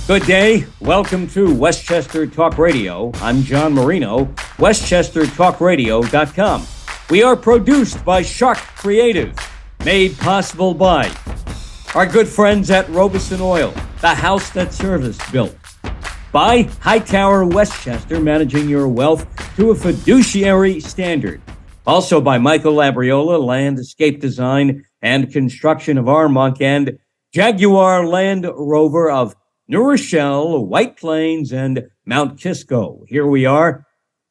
Good day. Welcome to Westchester Talk Radio. I'm John Marino, WestchesterTalkRadio.com. We are produced by Sharc Creative, made possible by our good friends at Robeson Oil, the house that Service built. By Hightower Westchester, managing your wealth to a fiduciary standard. Also by Michael Labriola, Landscape Design and Construction of Armonk, and Jaguar Land Rover of New Rochelle, White Plains, and Mount Kisco. Here we are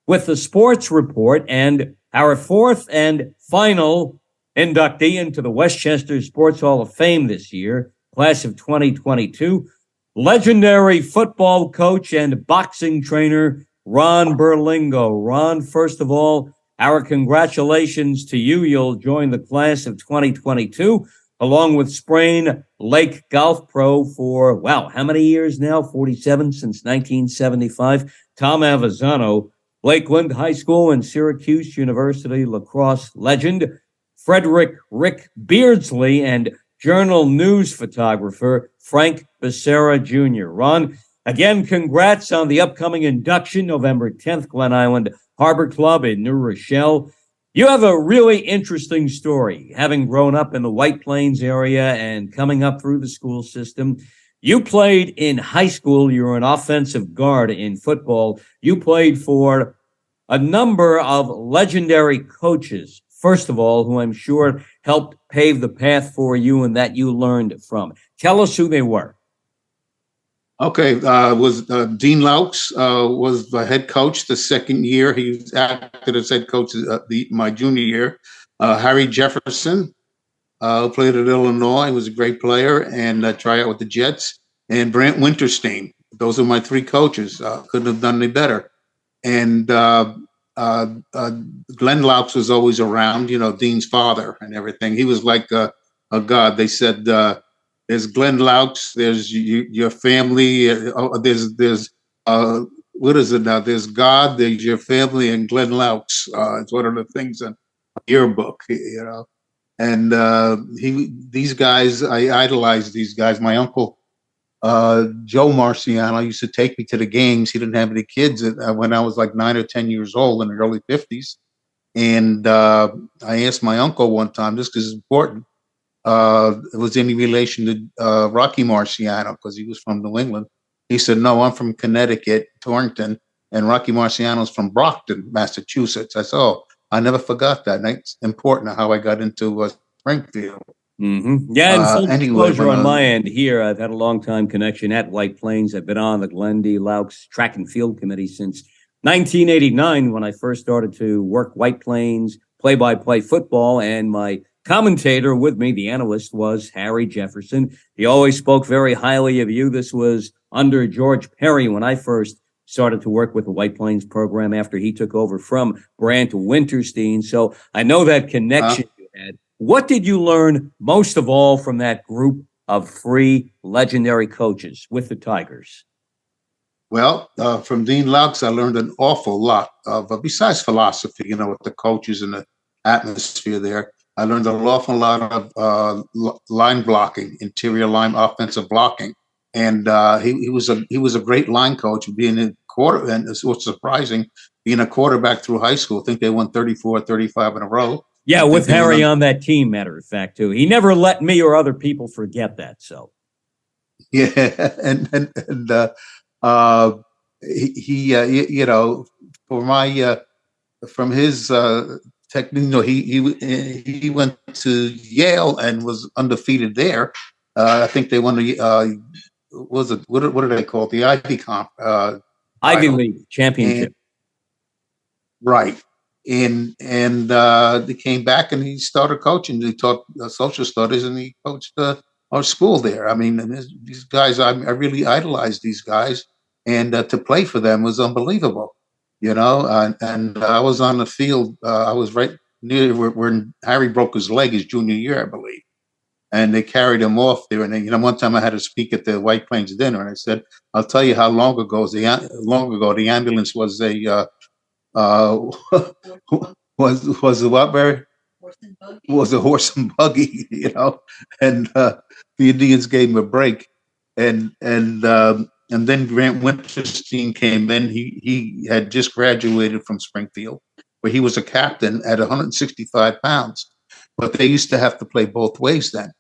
with the sports report and our fourth and final inductee into the Westchester Sports Hall-of-Fame this year, class of 2022, legendary football coach and boxing trainer, Ron Berlingo. Ron, first of all, our congratulations to you. You'll join the class of 2022. Along with Sprain Lake Golf Pro for, wow, how many years now? 47 since 1975. Tom Avezzano, Lakeland High School and Syracuse University lacrosse legend. Frederick Rick Beardsley and Journal News photographer Frank Becerra Jr. Ron, again, congrats on the upcoming induction, November 10th, Glen Island Harbor Club in New Rochelle. You have a really interesting story, having grown up in the White Plains area and coming up through the school system. You played in high school. You were an offensive guard in football. You played for a number of legendary coaches, first of all, who I'm sure helped pave the path for you and that you learned from. Tell us who they were. Okay, Dean Laux was the head coach the second year. He acted as head coach my junior year. Harry Jefferson, who played at Illinois, was a great player and tried out with the Jets. And Brant Winterstein. Those are my three coaches. Couldn't have done any better. And Glenn Laux was always around, Dean's father and everything. He was like a god. They said, there's Glenn Laux, there's your family, there's what is it now? There's God, there's your family, and Glenn Laux. It's one of the things in your book, And these guys, I idolized these guys. My uncle, Joe Marciano, used to take me to the games. He didn't have any kids when I was like 9 or 10 years old in the early 50s. And I asked my uncle one time, just because it's important, it was any relation to Rocky Marciano, because he was from New England. He said, no, I'm from Connecticut, Torrington, and Rocky Marciano's from Brockton, Massachusetts. I said, oh, I never forgot that. And it's important how I got into Springfield. Mm-hmm. Yeah, and full disclosure on my end here, I've had a long-time connection at White Plains. I've been on the Glenn D. Laux Track and Field Committee since 1989, when I first started to work White Plains play-by-play football, and my commentator with me, the analyst, was Harry Jefferson. He always spoke very highly of you. This was under George Perry when I first started to work with the White Plains program after he took over from Brant Winterstein. So I know that connection you had. What did you learn most of all from that group of three legendary coaches with the Tigers? Well, from Dean Laux, I learned an awful lot of, besides philosophy, with the coaches and the atmosphere there. I learned an awful lot of line blocking, interior line offensive blocking, and he was a great line coach. Being a quarter, and it's what's surprising, being a quarterback through high school. I think they won 34, 35 in a row. Yeah, with Harry on that team, matter of fact, too. He never let me or other people forget that. So, yeah, and he for my from his. He went to Yale and was undefeated there. I think they won the what do they call it? The Ivy League championship. Right. And they came back and he started coaching. He taught social studies and he coached our school there. I mean, these guys, I really idolized these guys, and to play for them was unbelievable. And I was on the field. I was right near where Harry broke his leg his junior year, I believe. And they carried him off there. And then, one time I had to speak at the White Plains dinner, and I said, "I'll tell you how long ago the ambulance was a was a what, Barry? Was a horse and buggy, And the Indians gave him a break, and and then Grant Winterstein came in. He had just graduated from Springfield, where he was a captain at 165 pounds. But they used to have to play both ways then.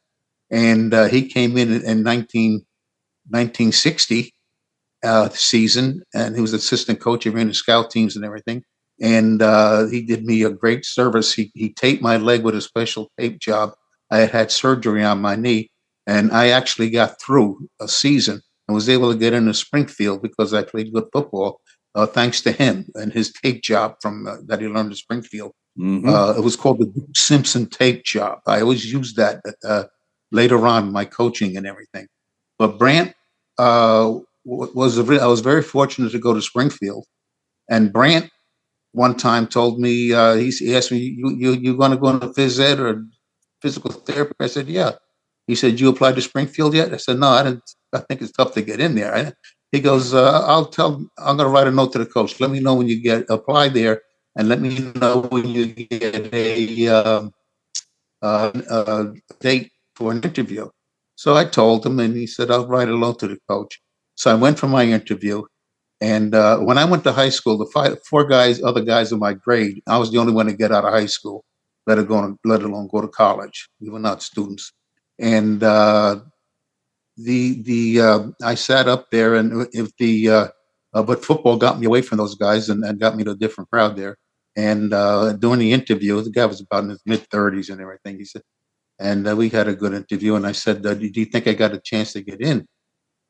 And he came in 1960 season, and he was assistant coach. He ran the scout teams and everything. And he did me a great service. He taped my leg with a special tape job. I had surgery on my knee, and I actually got through a season and was able to get into Springfield because I played good football, thanks to him and his tape job from that he learned in Springfield. Mm-hmm. It was called the Duke Simpson tape job. I always used that later on in my coaching and everything. But Brant I was very fortunate to go to Springfield, and Brant one time told me, he asked me, you going to go into phys ed or physical therapy? I said, yeah. He said, you applied to Springfield yet? I said, no, I didn't. I think it's tough to get in there. He goes, I'm going to write a note to the coach. Let me know when you apply there, and let me know when you get a date for an interview. So I told him, and he said, I'll write a note to the coach. So I went for my interview. And when I went to high school, the four other guys in my grade, I was the only one to get out of high school, let alone go to college. We were not students. And I sat up there, and but football got me away from those guys and got me to a different crowd there. And during the interview, the guy was about in his mid-30s and everything. He said, and we had a good interview. And I said, do you think I got a chance to get in?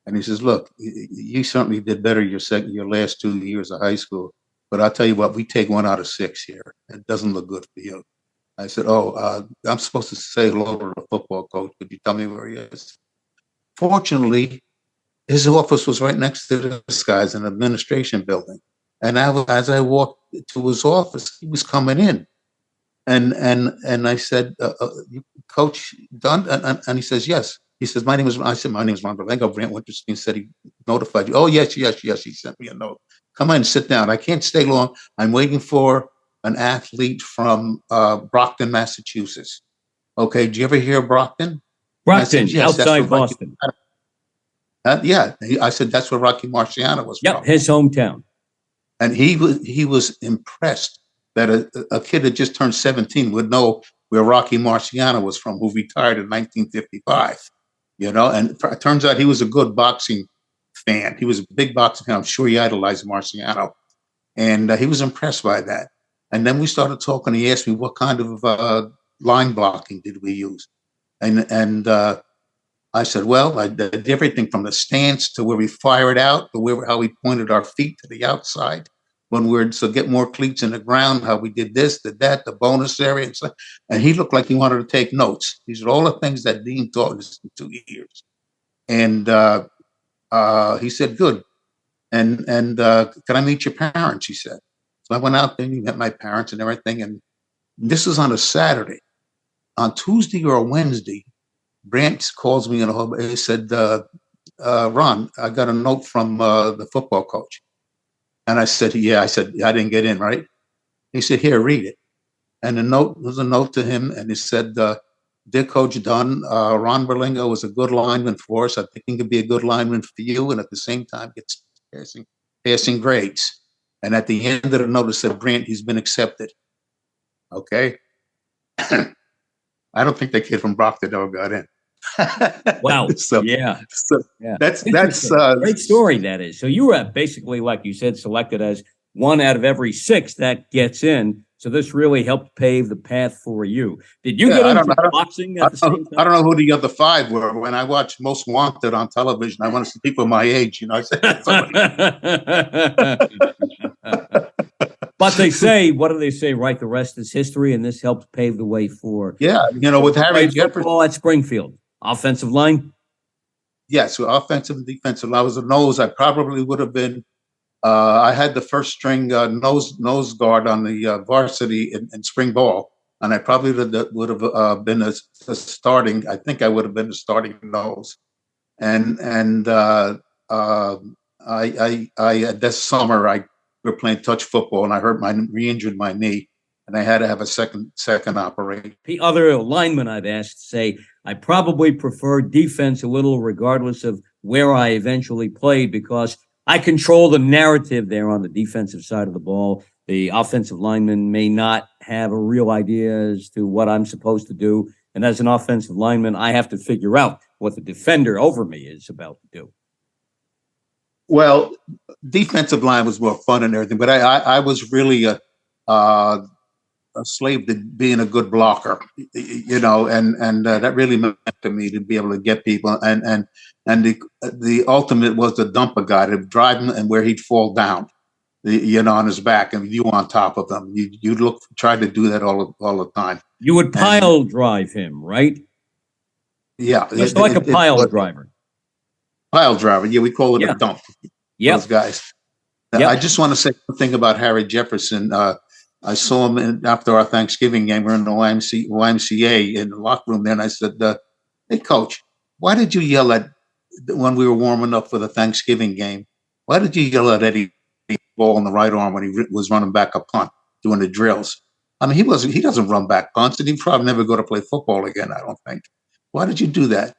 And he says, look, you certainly did better your last 2 years of high school. But I'll tell you what, we take 1 out of 6 here. It doesn't look good for you. I said, I'm supposed to say hello to the football coach. Could you tell me where he is? Fortunately, his office was right next to this guy's, an administration building. And as I walked to his office, he was coming in. And I said, Coach Dunn? And he says, yes. He says, my name is Ron Berlingo. Brant Winterstein said he notified you. Oh, yes. He sent me a note. Come on, sit down. I can't stay long. I'm waiting for an athlete from Brockton, Massachusetts. Okay, did you ever hear of Brockton? Brockton, said, yes, outside Boston. Yeah, I said, that's where Rocky Marciano was from. Yep, his hometown. And he was impressed that a kid that just turned 17 would know where Rocky Marciano was from, who retired in 1955. And it turns out he was a good boxing fan. He was a big boxing fan. I'm sure he idolized Marciano. And he was impressed by that. And then we started talking. He asked me what kind of line blocking did we use? And I said, well, I did everything from the stance to where we fire it out, to how we pointed our feet to the outside. When we're to get more cleats in the ground, how we did this, did that, the bonus area. And he looked like he wanted to take notes. These are all the things that Dean taught us in 2 years. And he said, good. And can I meet your parents? He said. So I went out there and he met my parents and everything. And this was on a Saturday. On Tuesday or Wednesday, Brant calls me and he said, Ron, I got a note from the football coach. And I said, yeah. I said, I didn't get in, right? He said, here, read it. And the note was a note to him. And he said, dear Coach Dunn, Ron Berlingo was a good lineman for us. I think he could be a good lineman for you. And at the same time, gets passing grades. And at the end of the note, it said, Brant, he's been accepted. Okay. I don't think the kid from Brockton ever got in. Wow. Yeah. That's great story. That is. So you were basically, like you said, selected as 1 out of every 6 that gets in. So this really helped pave the path for you. Did you get into boxing at the same time? I don't know who the other 5 were. When I watched Most Wanted on television, I want to see people my age. I said, but they say, what do they say? Right, the rest is history, and this helped pave the way for with Harry Jefferson at Springfield. Offensive line? Yes, offensive and defensive. I was a nose. I probably would have been. I had the first string nose guard on the varsity in spring ball, and I probably would have been a starting. I think I would have been a starting nose. And I this summer we were playing touch football, and I re-injured my knee. And I had to have a second operation. The other linemen I've asked say, I probably prefer defense a little, regardless of where I eventually played because I control the narrative there on the defensive side of the ball. The offensive lineman may not have a real idea as to what I'm supposed to do. And as an offensive lineman, I have to figure out what the defender over me is about to do. Well, defensive line was more fun and everything, but I was really a slave to being a good blocker, and that really meant to me to be able to get people. And the ultimate was to dump a guy, to drive him and where he'd fall down, on his back, and you on top of him. You try to do that all the time. You would pile drive him, right? Yeah, just like a pile driver. Pile driver, yeah, we call it a dump. Yeah, those guys. Yep. I just want to say one thing about Harry Jefferson. I saw him after our Thanksgiving game. We're in the YMCA in the locker room there, and I said, "Hey, Coach, why did you yell at when we were warming up for the Thanksgiving game? Why did you yell at Eddie ball in the right arm when he was running back a punt doing the drills? I mean, he doesn't run back punts, and he probably never go to play football again. I don't think. Why did you do that?"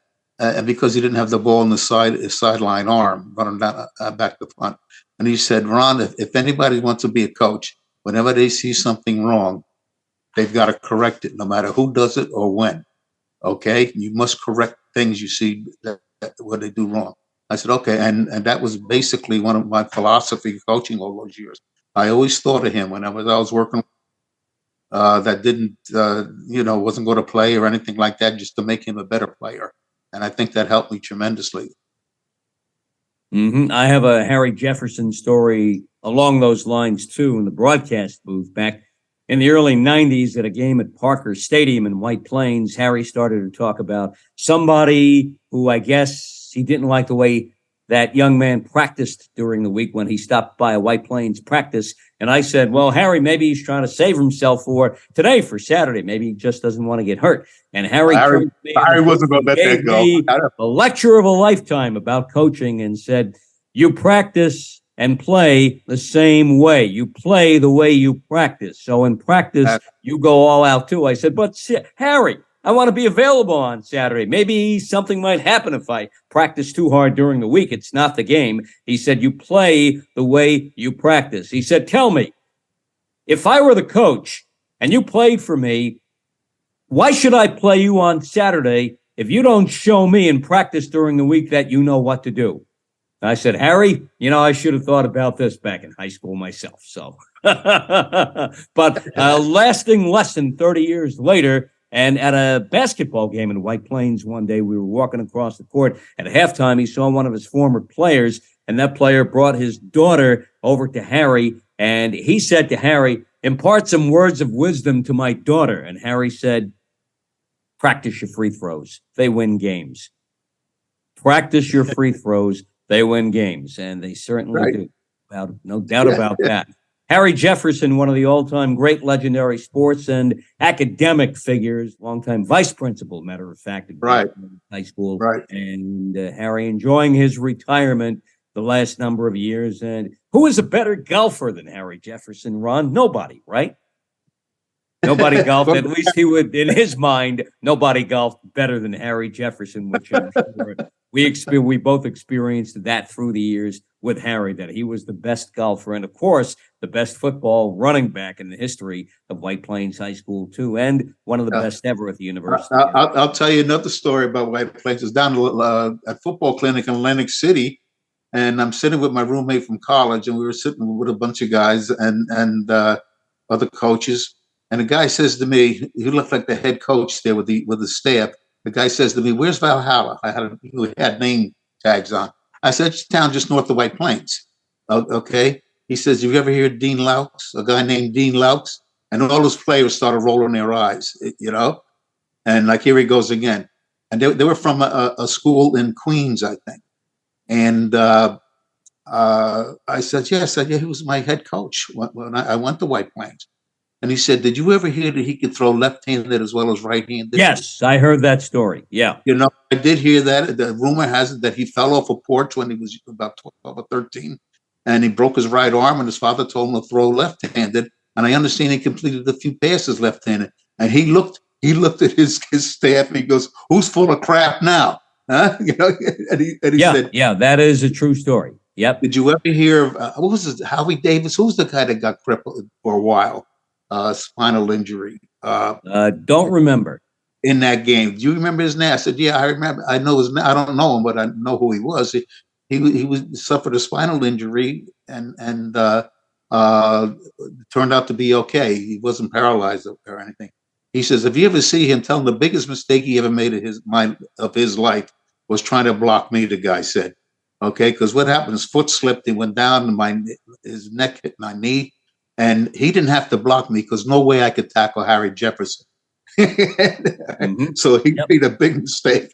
Because he didn't have the ball in the sideline arm running down back to front. And he said, "Ron, if anybody wants to be a coach, whenever they see something wrong, they've got to correct it, no matter who does it or when. Okay, you must correct things you see what they do wrong." I said, "Okay," and that was basically one of my philosophy coaching all those years. I always thought of him when I was working that didn't wasn't going to play or anything like that, just to make him a better player. And I think that helped me tremendously. Mm-hmm. I have a Harry Jefferson story along those lines, too, in the broadcast booth. Back in the early 90s at a game at Parker Stadium in White Plains, Harry started to talk about somebody who I guess he didn't like the way that young man practiced during the week when he stopped by a White Plains practice. And I said, well, Harry, maybe he's trying to save himself for today, for Saturday. Maybe he just doesn't want to get hurt. And Harry wasn't going to let that go. A lecture of a lifetime about coaching and said, you practice and play the same way. You play the way you practice. So in practice, you go all out too. I said, but Harry, I want to be available on Saturday. Maybe something might happen if I practice too hard during the week. It's not the game. He said, you play the way you practice. He said, tell me, if I were the coach and you played for me, why should I play you on Saturday if you don't show me in practice during the week that you know what to do? And I said, Harry, I should have thought about this back in high school myself. So, but a lasting lesson 30 years later. And at a basketball game in White Plains one day, we were walking across the court. At halftime, he saw one of his former players, and that player brought his daughter over to Harry, and he said to Harry, impart some words of wisdom to my daughter. And Harry said, practice your free throws. They win games. Practice your free throws. They win games. And they certainly do. No doubt about that. Harry Jefferson, one of the all-time great legendary sports and academic figures, longtime vice principal, matter of fact, at Glen Island High School. Right. And Harry enjoying his retirement the last number of years. And who is a better golfer than Harry Jefferson, Ron? Nobody, right? Nobody golfed. At least he would, in his mind, nobody golfed better than Harry Jefferson, which I'm sure we both experienced that through the years with Harry, that he was the best golfer and, of course, the best football running back in the history of White Plains High School, too, and one of the best ever at the university. I'll tell you another story about White Plains. It's down at football clinic in Atlantic City, and I'm sitting with my roommate from college, and we were sitting with a bunch of guys and other coaches. And the guy says to me, he looked like the head coach there with the staff. The guy says to me, "Where's Valhalla?" We had name tags on. I said, "It's down just north of White Plains." Okay. He says, "Have you ever heard Dean Laux? A guy named Dean Laux?" And all those players started rolling their eyes, And like, here he goes again. And they were from a school in Queens, I think. And I said, "Yes." Yeah, he was my head coach when I went to White Plains. And he said, "Did you ever hear that he could throw left-handed as well as right-handed?" Yes, I heard that story. Yeah. I did hear that. The rumor has it that he fell off a porch when he was about 12 or 13, and he broke his right arm, and his father told him to throw left-handed. And I understand he completed a few passes left-handed. And he looked at his staff, and he goes, "Who's full of crap now?" Huh? And he said, Yeah, that is a true story. Yep. did you ever hear of, what was it, Howie Davis? Who was the guy that got crippled for a while? Spinal injury. Don't remember. In that game. Do you remember his name? I said, yeah, I remember. I know his name. I don't know him, but I know who he was. He suffered a spinal injury and turned out to be okay. He wasn't paralyzed or anything. He says, if you ever see him, tell him the biggest mistake he ever made of his life was trying to block me, the guy said. Okay, because what happened, his foot slipped, he went down, his neck hit my knee, and he didn't have to block me because no way I could tackle Harry Jefferson. So he made a big mistake.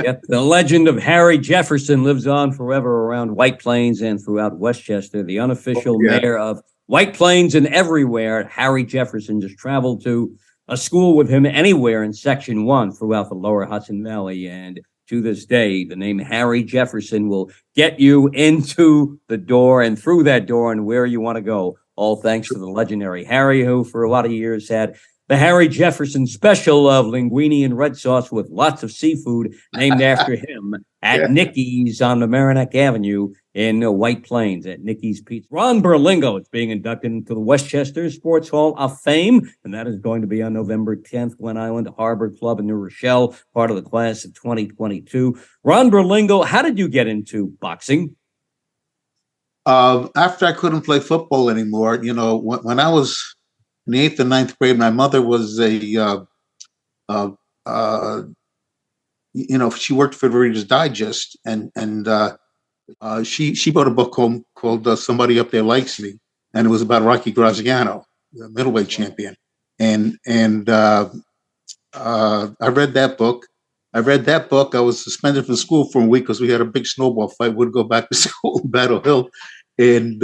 Yep. The legend of Harry Jefferson lives on forever around White Plains and throughout Westchester. The unofficial mayor of White Plains and everywhere, Harry Jefferson, just traveled to a school with him anywhere in Section 1 throughout the lower Hudson Valley. And to this day, the name Harry Jefferson will get you into the door and through that door and where you want to go, all thanks to the legendary Harry, who for a lot of years had the Harry Jefferson special of linguine and red sauce with lots of seafood named after him at Nicky's on the Merrimack Avenue in White Plains at Nicky's Pizza. Ron Berlingo is being inducted into the Westchester Sports Hall-of-Fame, and that is going to be on November 10th. Glen Island Harbor Club in New Rochelle, part of the class of 2022. Ron Berlingo, how did you get into boxing? After I couldn't play football anymore, when I was in the 8th and 9th grade, my mother was she worked for the Reader's Digest, and she wrote a book called Somebody Up There Likes Me, and it was about Rocky Graziano, the middleweight champion. And I read that book. I was suspended from school for a week because we had a big snowball fight. We'd go back to school in Battle Hill, and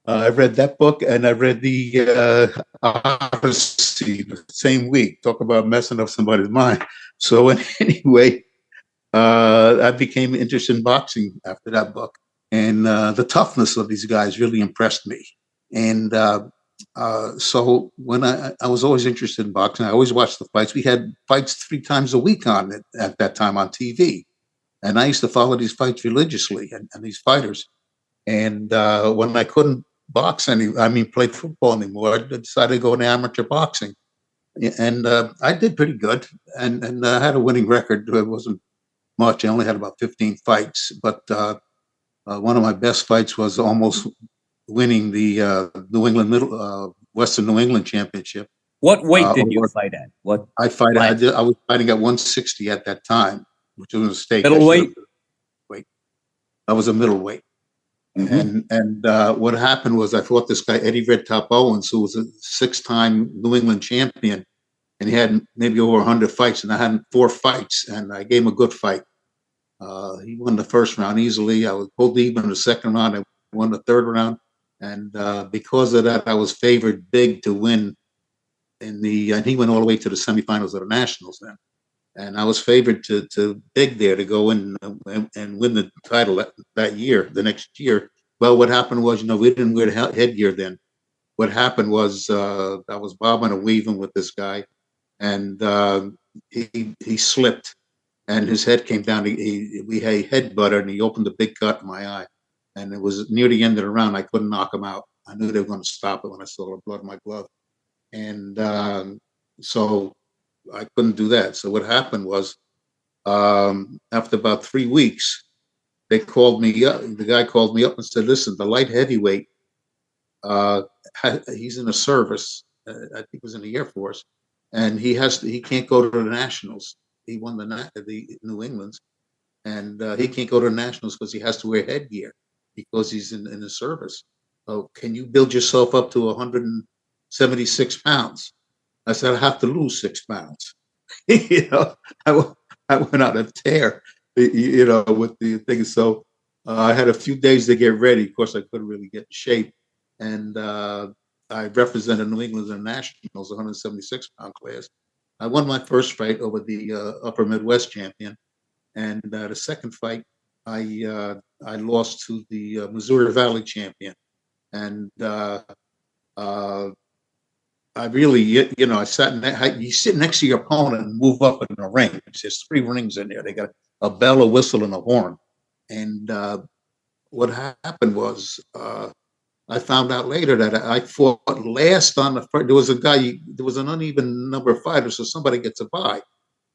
I read that book, and I read the Odyssey the same week. Talk about messing up somebody's mind. So anyway, I became interested in boxing after that book, and the toughness of these guys really impressed me. And so when I was always interested in boxing, I always watched the fights. We had fights 3 times a week on it at that time on TV, and I used to follow these fights religiously and these fighters. And when I couldn't play football anymore, I decided to go into amateur boxing, and I did pretty good, and I had a winning record. It wasn't much. I only had about 15 fights, but one of my best fights was almost winning the New England Western New England Championship. What weight did you fight at? I was fighting at 160 at that time, which was a mistake. Middleweight. I was a middleweight. Mm-hmm. And what happened was I fought this guy, Eddie Red Top Owens, who was a 6-time New England champion, and he had maybe over 100 fights, and I had 4 fights, and I gave him a good fight. He won the first round easily. I was pulled even in the second round. I won the third round, and because of that, I was favored big to win and he went all the way to the semifinals of the Nationals then. And I was favored to big there to go in and win the title that year, the next year. Well, what happened was, we didn't wear headgear then. What happened was I was bobbing and weaving with this guy, and he slipped, and his head came down. We had headbutt, and he opened a big cut in my eye. And it was near the end of the round. I couldn't knock him out. I knew they were going to stop it when I saw the blood in my glove. And so I couldn't do that. So what happened was, after about 3 weeks, they called me up. The guy called me up and said, "Listen, the light heavyweight, he's in a service. I think he was in the Air Force, and he can't go to the Nationals. He won the New England's, and he can't go to the Nationals because he has to wear headgear because he's in the service. Oh, can you build yourself up to 176 pounds?" I said, "I have to lose 6 pounds." I went on a tear, with the thing. So I had a few days to get ready. Of course, I couldn't really get in shape. And I represented New England in the Nationals, 176-pound class. I won my first fight over the Upper Midwest champion. And the second fight, I lost to the Missouri Valley champion. And I really, I sat you sit next to your opponent and move up in the ring. There's 3 rings in there. They got a bell, a whistle, and a horn. And what happened was I found out later that I fought last on the first. There was an uneven number of fighters, so somebody gets a bye.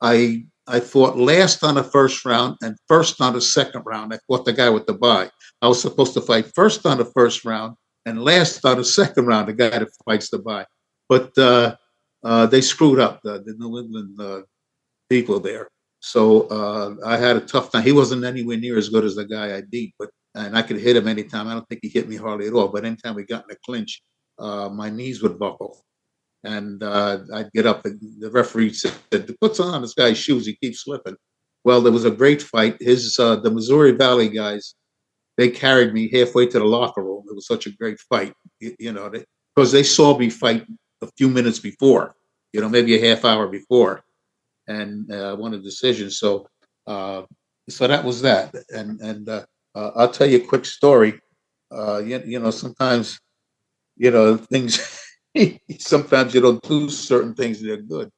I fought last on the first round and first on the second round. I fought the guy with the bye. I was supposed to fight first on the first round and last on the second round, the guy that fights the bye. But they screwed up the New England people there. So I had a tough time. He wasn't anywhere near as good as the guy I beat, and I could hit him anytime. I don't think he hit me hardly at all. But anytime we got in a clinch, my knees would buckle. And I'd get up, and the referee said, "What's on this guy's shoes? He keeps slipping." Well, there was a great fight. The Missouri Valley guys, they carried me halfway to the locker room. It was such a great fight, because they saw me fight a few minutes before, maybe a half hour before, and won a decision. So that was that. And I'll tell you a quick story. Sometimes, things. Sometimes you don't do certain things that are good.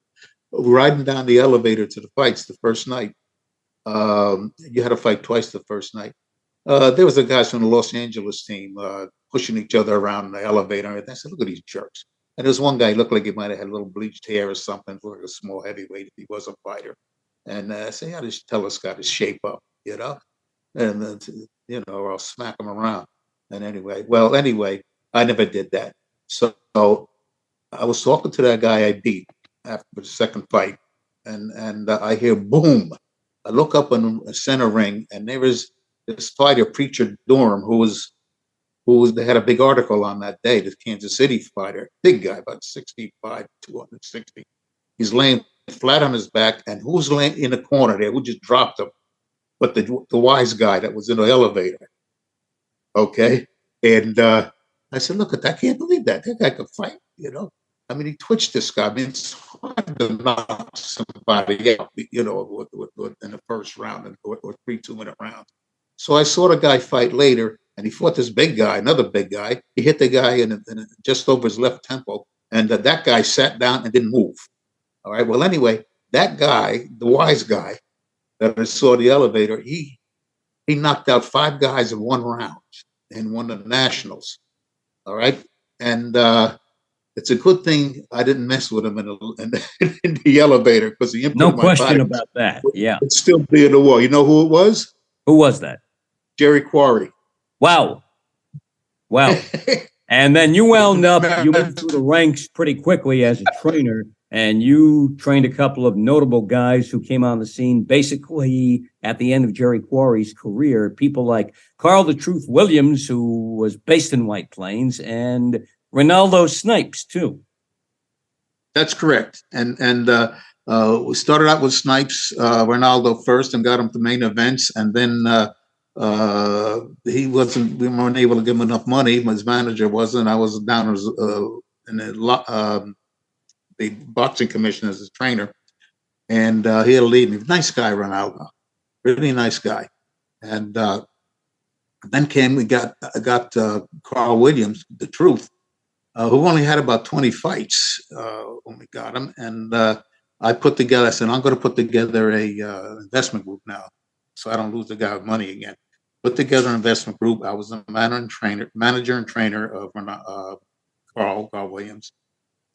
Riding down the elevator to the fights the first night, you had to fight twice the first night. There was the guys from the Los Angeles team pushing each other around in the elevator and everything. I said, "Look at these jerks." And there's one guy looked like he might have had a little bleached hair or something, like a small heavyweight if he was a fighter. And I said, "How does tell this guy to shape up, and or I'll smack him around." And anyway, I never did that. So I was talking to that guy I beat after the second fight, and I hear boom. I look up in the center ring, and there is this fighter, Preacher Durham, they had a big article on that day. This Kansas City fighter, big guy, about 65, 260. He's laying flat on his back, and who's laying in the corner there? Who just dropped him? But the wise guy that was in the elevator. Okay, and I said, "Look at that! I can't believe that guy could fight." I mean, he twitched this guy. I mean, it's hard to knock somebody out, in the first round or 3 2-minute rounds. So I saw the guy fight later, and he fought this big guy, another big guy. He hit the guy in just over his left temple, and that guy sat down and didn't move. All right. Well, anyway, that guy, the wise guy that I saw the elevator, he knocked out 5 guys in 1 round and won the nationals. All right. And it's a good thing I didn't mess with him in the elevator, because the input no question about that. Yeah. Would still be in the war. You know who it was? Who was that? Jerry Quarry. Wow. And then you went through the ranks pretty quickly as a trainer, and you trained a couple of notable guys who came on the scene basically at the end of Jerry Quarry's career. People like Carl the Truth Williams, who was based in White Plains, and Ronaldo Snipes, too. That's correct. And we started out with Snipes, Ronaldo first, and got him to main events. And then we weren't able to give him enough money. His manager wasn't. I was down as in the boxing commission as a trainer. And he had to leave me. Nice guy, Ronaldo. Really nice guy. And then we got Carl Williams, the Truth, who only had about 20 fights when we got him. And I said, "I'm going to put together a investment group now, so I don't lose the guy with money again." Put together an investment group. I was the manager and trainer of Carl Williams.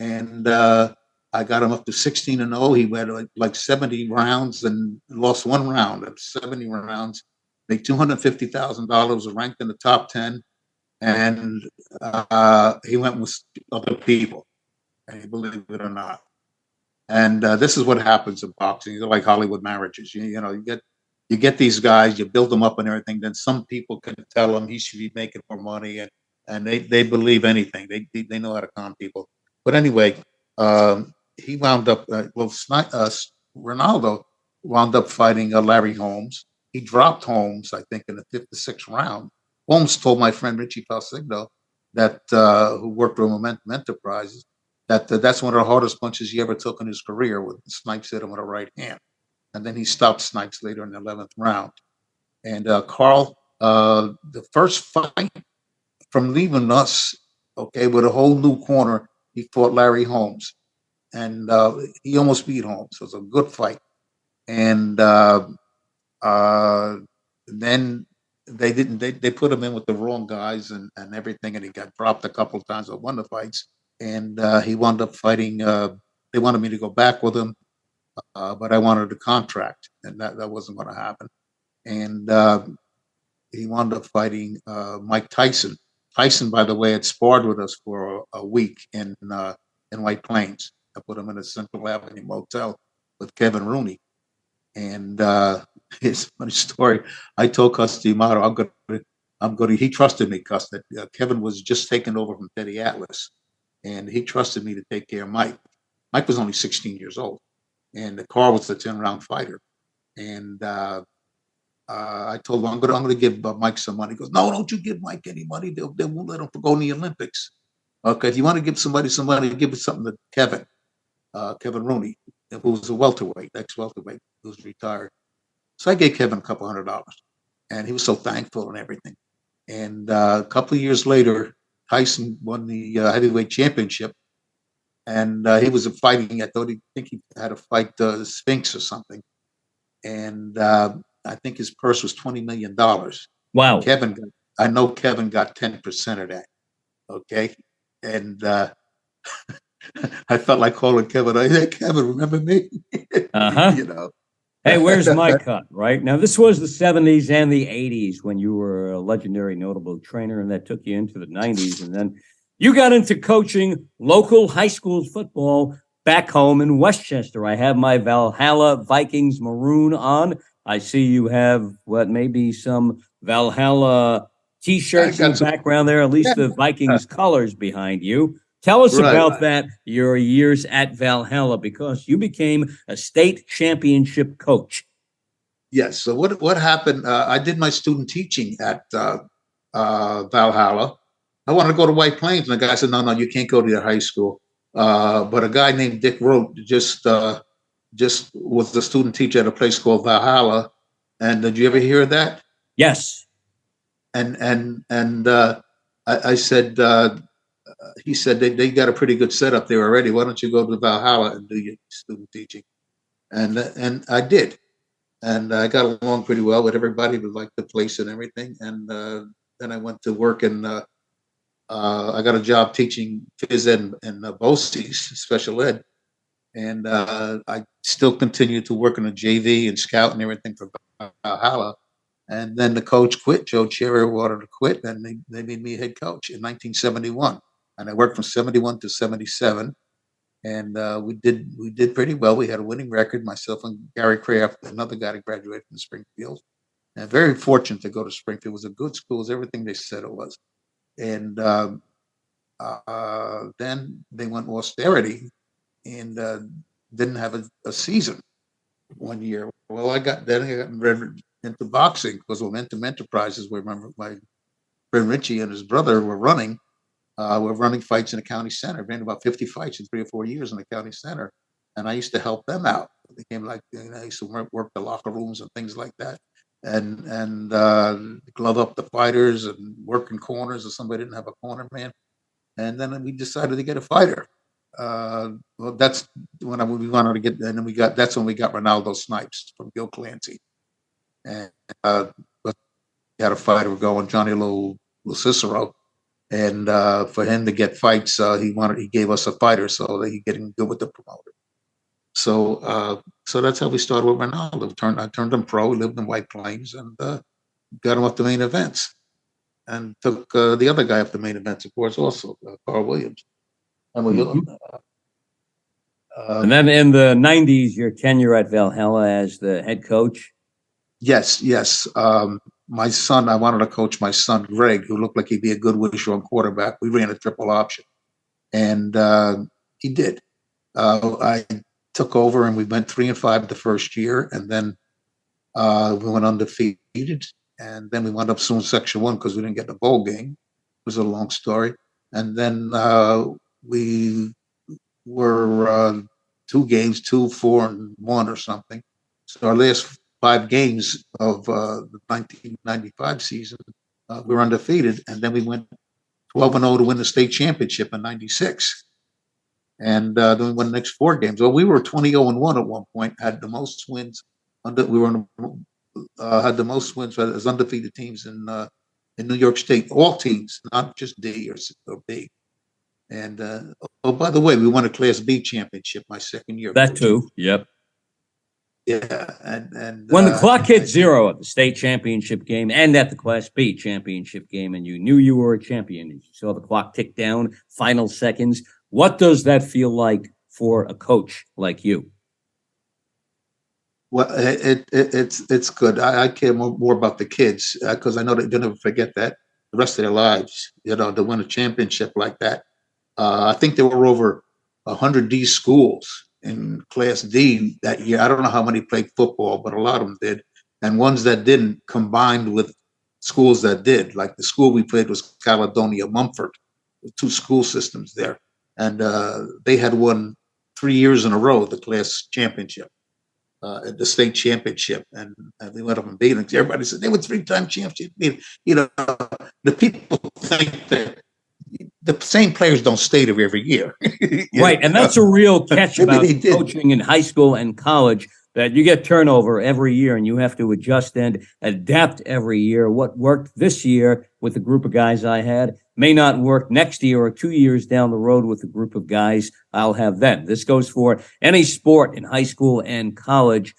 And I got him up to 16-0. He had like 70 rounds and lost 1 round of 70 rounds. Made $250,000, was ranked in the top 10. And he went with other people, and believe it or not. And this is what happens in boxing. They're like Hollywood marriages. You get these guys, you build them up and everything. Then some people can tell him he should be making more money, and they believe anything. They know how to con people. But anyway, he wound up. Ronaldo wound up fighting Larry Holmes. He dropped Holmes, I think, in the 5th or 6th round. Holmes told my friend Richie Falsigno, that who worked with Momentum Enterprises, that's one of the hardest punches he ever took in his career. With Snipes hit him with a right hand, and then he stopped Snipes later in the 11th round. And Carl, the first fight from leaving us, with a whole new corner, he fought Larry Holmes, and he almost beat Holmes. It was a good fight, and then they put him in with the wrong guys and everything, and he got dropped a couple of times at one of the fights, and he wound up fighting. They wanted me to go back with him, but I wanted a contract, and that wasn't going to happen. And he wound up fighting Mike Tyson. Tyson, by the way, had sparred with us for a week in White Plains. I put him in a Central Avenue motel with Kevin Rooney. And it's a funny story. I told Cus D'Amato, I'm going to, he trusted me, Cus, that Kevin was just taking over from Teddy Atlas. And he trusted me to take care of Mike. Mike was only 16 years old. And the car was the 10-round fighter. And I told him, I'm going to give Mike some money. He goes, no, don't you give Mike any money. They won't let him go in the Olympics. Okay, if you want to give somebody some money, give it something to Kevin Rooney, who was a welterweight, ex-welterweight, who's retired. So I gave Kevin a couple $100, and he was so thankful and everything. And a couple of years later, Tyson won the heavyweight championship, and he was fighting. I think he had to fight Spinks or something, and I think his purse was $20 million. Wow. I know Kevin got 10% of that. Okay, and I felt like calling Kevin. Hey, Kevin, remember me? You know. Hey, where's my cut? Right now, this was the 70s and the 80s when you were a legendary, notable trainer, and that took you into the 90s, and then you got into coaching local high school football back home in Westchester. I have my Valhalla Vikings maroon on. I see you have what may be some Valhalla T-shirts in the background there, at least the Vikings colors behind you. Tell us about that, your years at Valhalla, because you became a state championship coach. Yes. So what happened, I did my student teaching at Valhalla. I wanted to go to White Plains, and the guy said, no, you can't go to your high school. But a guy named Dick Rote just was the student teacher at a place called Valhalla. And did you ever hear of that? Yes. And I said, he said they got a pretty good setup there already. Why don't you go to Valhalla and do your student teaching? And I did, and I got along pretty well with everybody. We liked the place and everything. And then I went to work and I got a job teaching phys ed and BOCES, special ed. And I still continued to work in the JV and scout and everything for Valhalla. And then the coach quit. Joe Cherry wanted to quit, and they made me head coach in 1971. And I worked from 71 to 77. And we did pretty well. We had a winning record, myself and Gary Kraft, another guy that graduated from Springfield. And very fortunate to go to Springfield. It was a good school, it was everything they said it was. And then they went austerity and didn't have a season one year. Well, I got into boxing because Momentum Enterprises, where my friend Richie and his brother were running. We're running fights in the county center. Ran about 50 fights in 3 or 4 years in the county center, and I used to help them out. It became like I used to work the locker rooms and things like that, and glove up the fighters and work in corners if somebody didn't have a corner man. And then we decided to get a fighter. Well, that's when we wanted to get, and then that's when we got Ronaldo Snipes from Gil Clancy, and we had a fighter going, Johnny Lo Cicero. And for him to get fights, he gave us a fighter so that he getting good with the promoter. So that's how we started with Ronaldo. I turned him pro. We lived in White Plains and got him up to main events, and took the other guy up to main events, of course, also Carl Williams. And and then in the 90s, your tenure at Valhalla as the head coach. Yes. My son, I wanted to coach my son, Greg, who looked like he'd be a good wish-run quarterback. We ran a triple option, and he did. I took over, and we went 3-5 the first year, and then we went undefeated, and then we wound up soon Section 1 because we didn't get the bowl game. It was a long story. And then we were 2 games, 2-4-1 or something. So our last 5 games of the 1995 season, we were undefeated, and then we went 12-0 to win the state championship in '96. And then we won the next 4 games. Well, we were 20-0-1 at one point, had the most wins. We were on had the most wins as undefeated teams in New York State. All teams, not just D or B. And oh, by the way, we won a Class B championship my second year. That too. Yep. Yeah, and when the clock hit zero at the state championship game and at the Class B championship game, and you knew you were a champion, and you saw the clock tick down, final seconds, what does that feel like for a coach like you? Well, it's good. I care more about the kids because I know they'll never forget that the rest of their lives. You know, to win a championship like that. I think there were over 100 D schools in Class D that year. I don't know how many played football, but a lot of them did. And ones that didn't combined with schools that did. Like the school we played was Caledonia, Mumford, two school systems there. And they had won 3 years in a row the class championship, the state championship. And they went up and beat them. Everybody said they were 3-time champs. You know, the people think that the same players don't stay there every year. Right, and that's a real catch about coaching in high school and college, that you get turnover every year and you have to adjust and adapt every year. What worked this year with the group of guys I had may not work next year or 2 years down the road with the group of guys I'll have then. This goes for any sport in high school and college.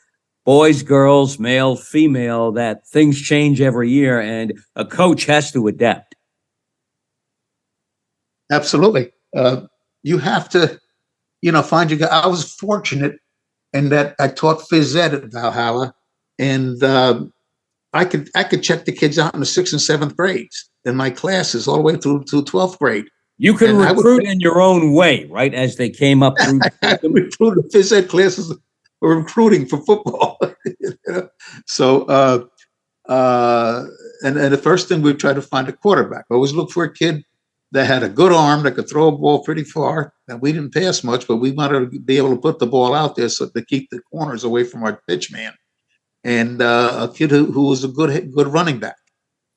Boys, girls, male, female, that things change every year and a coach has to adapt. Absolutely. You have to, find your guy. I was fortunate in that I taught phys ed at Valhalla, and I could check the kids out in the 6th and 7th grades in my classes all the way through to 12th grade. You can recruit in your own way, right? As they came up through the phys ed classes were recruiting for football. So, and the first thing we tried to find a quarterback. I always look for a kid that had a good arm that could throw a ball pretty far. And we didn't pass much, but we wanted to be able to put the ball out there so to keep the corners away from our pitch man. And a kid who was a good running back.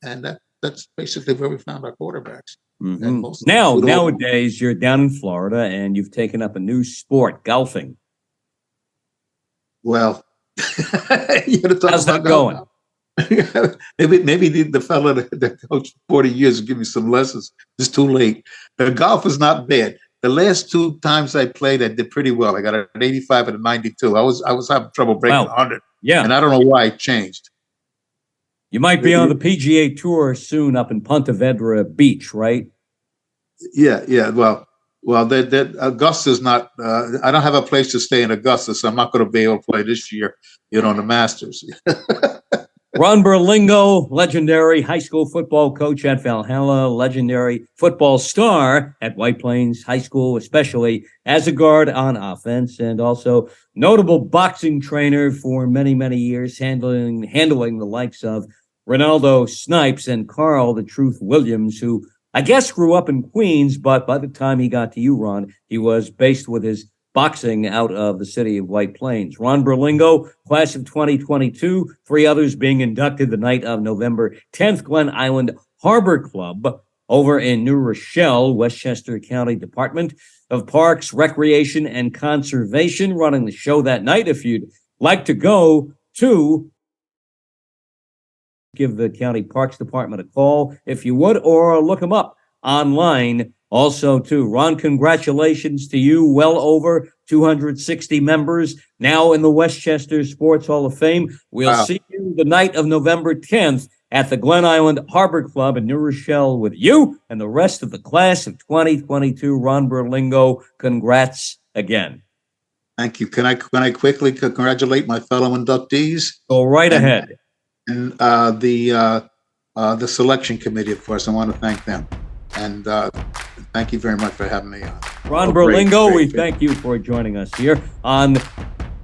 And that's basically where we found our quarterbacks. Mm-hmm. Nowadays, you're down in Florida and you've taken up a new sport, golfing. Well, how's that going? maybe the fellow that coached 40 years will give me some lessons. It's too late. The golf is not bad. The last 2 times I played, I did pretty well. I got an 85 and a 92. I was having trouble breaking 100. Yeah, and I don't know why it changed. You might be on the PGA Tour soon up in Ponte Vedra Beach, right? Yeah. Well, that Augusta's not. I don't have a place to stay in Augusta, so I'm not going to be able to play this year. The Masters. Ron Berlingo, legendary high school football coach at Valhalla, legendary football star at White Plains High School, especially as a guard on offense, and also notable boxing trainer for many, many years, handling the likes of Ronaldo Snipes and Carl the Truth Williams, who I guess grew up in Queens, but by the time he got to you, Ron, he was based with his boxing out of the city of White Plains. Ron Berlingo, class of 2022, 3 others being inducted the night of November 10th, Glen Island Harbor Club over in New Rochelle, Westchester County Department of Parks, Recreation, and Conservation, running the show that night. If you'd like to go to, give the County Parks Department a call, if you would, or look them up online. Also, too, Ron, congratulations to you. Well over 260 members now in the Westchester Sports Hall-of-Fame. We'll see you the night of November 10th at the Glen Island Harbor Club in New Rochelle with you and the rest of the class of 2022. Ron Berlingo, congrats again. Thank you. Can I quickly congratulate my fellow inductees? Go right ahead. And the selection committee, of course. I want to thank them. And thank you very much for having me on. Ron Berlingo, we thank you for joining us here on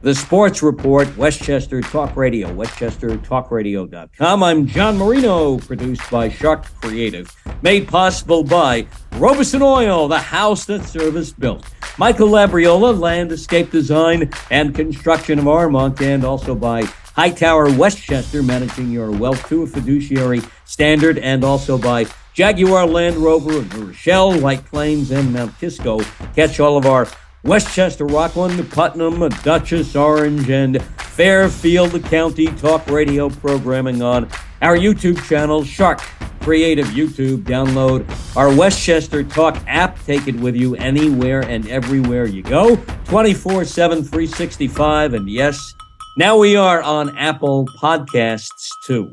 the Sports Report, Westchester Talk Radio, westchestertalkradio.com. I'm John Marino, produced by Sharc Creative, made possible by Robeson Oil, the house that Service built. Michael Labriola, landscape design and construction of Armonk, and also by Hightower Westchester, managing your wealth to a fiduciary standard, and also by Jaguar Land Rover of New Rochelle, White Plains, and Mount Kisco. Catch all of our Westchester, Rockland, Putnam, Dutchess, Orange, and Fairfield County talk radio programming on our YouTube channel, Sharc Creative YouTube. Download our Westchester Talk app. Take it with you anywhere and everywhere you go, 24/7, 365. And yes, now we are on Apple Podcasts too.